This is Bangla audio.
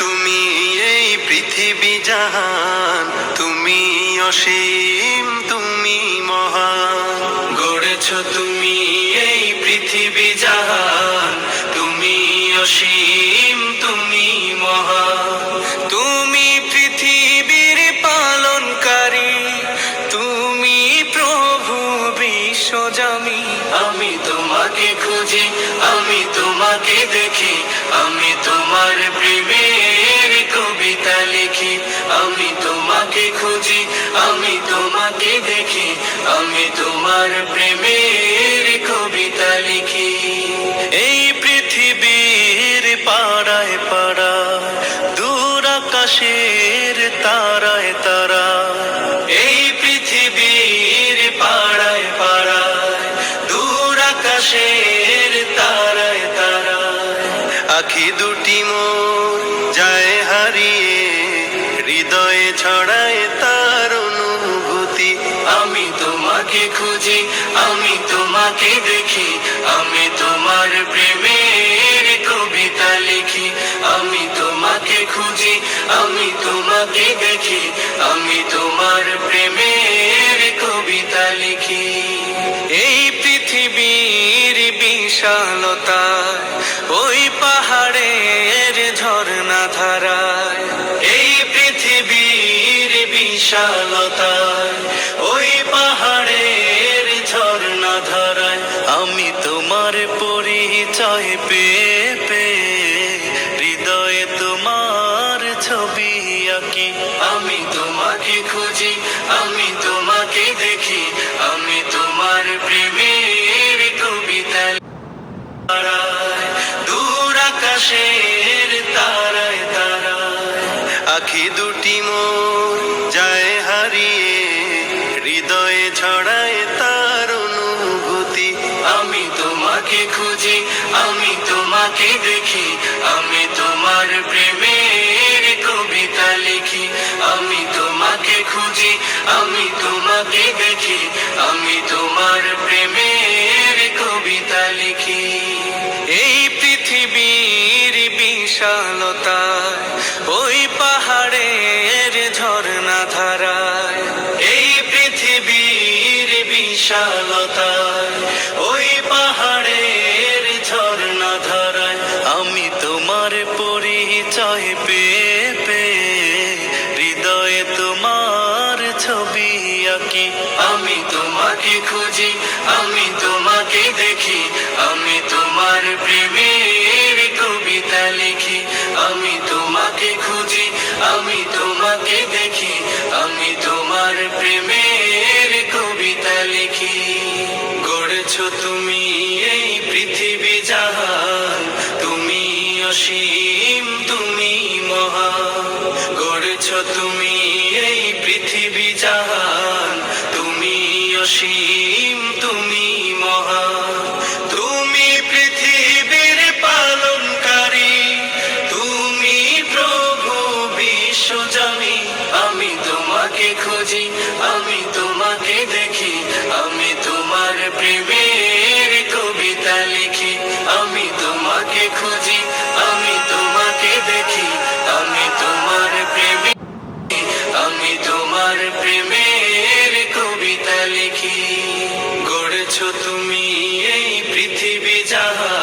তুমি এই পৃথিবী জাহান, তুমি অসীম, তুমি মহান। গড়েছ তুমি এই পৃথিবী জাহান, তুমি অসীম, তুমি মহান। তুমি পৃথিবীর পালনকারী, তুমি প্রভু বিশ্বজামি। আমি তোমাকে খুঁজি, আমি তোমাকে দেখি, আমি তোমার প্রেমের কবিতা লিখি। আমি তোমাকে খুঁজি, আমি তোমাকে দেখি, আমি তোমার প্রেমের কবিতা লিখি। এই পৃথিবীর পাড়ায় পাড়ায়, দূর আকাশের তারায় তারায়, এই পৃথিবীর পাড়ায় পাড়ায়, দূর আকাশের তারায় তারায়, আখি দুটি মোর যায় হারিয়ে, হৃদয়ে ছড়ায় তার অনুভূতি। আমি তোমাকে খুঁজি, আমি তোমাকে দেখি, আমি তোমার প্রেমের কবিতা লিখি। আমি তোমাকে খুঁজি, আমি তোমাকে দেখি, আমি তোমার প্রেমের কবিতা লিখি। এই পৃথিবীর বিশালতায়, ওই পাহাড়ের ঝর্ণা ধারায়, এই পৃথিবীর বিশালতায়, ওই পাহাড়ের ঝর্ণা ধারায়, আমি তোমার পরিচয় পেয়ে পেয়ে, হৃদয়ে তোমার ছবি আমি তোমাকে খুঁজি, আমি তোমাকে দেখি, আমি তোমার প্রেমের কবিতা তারায়, দূর আকাশের তারায় তারায়। আখি দুটি মোর যায় হারিয়ে, হৃদয়ে ছড়ায় তার অনুভূতি। আমি তোমাকে খুঁজি, আমি তোমাকে দেখি, আমি তোমার প্রেমের কবিতা লিখি। আমি তোমাকে খুঁজি, আমি তোমাকে দেখি, আমি তোমার প্রেমের কবিতা লিখি। এই পৃথিবীর বিশালতায়, ওই পাহাড়ের ঝর্ণা ধারায়, এই পৃথিবীর বিশালতায়, ওই পাহাড়ের ঝর্ণা ধারায়, আমি তোমার পরিচয় পেয়ে পেয়ে হৃদয়ে তোমার ছবি আঁকি। আমি তোমাকে খুঁজি, আমি তোমাকে দেখি, আমি তোমার প্রেমের কবিতা লিখি। আমি তোমাকে খুঁজি, আমি তোমাকে দেখি, আমি তোমার প্রেমের কবিতা লিখি। গড়েছো তুমি এই পৃথিবী জাহান, তুমি অসীম, তুমি মহান। গড়েছো তুমি এই পৃথিবী জাহান, তুমি অসীম, তুমি মহান। তুমি পৃথিবীর পালনকারী, তুমি প্রভু বিশ্বজামি। আমি তোমাকে খুঁজি, আমি তোমাকে দেখি, আমি তোমার প্রেমের কবিতা লিখি। আমি তোমাকে খুঁজি, আমি তোমাকে দেখি, আমি তোমার প্রেমে, আমি তোমার প্রেমের কবিতা লিখি। গড়েছো তুমি এই পৃথিবী জাহান,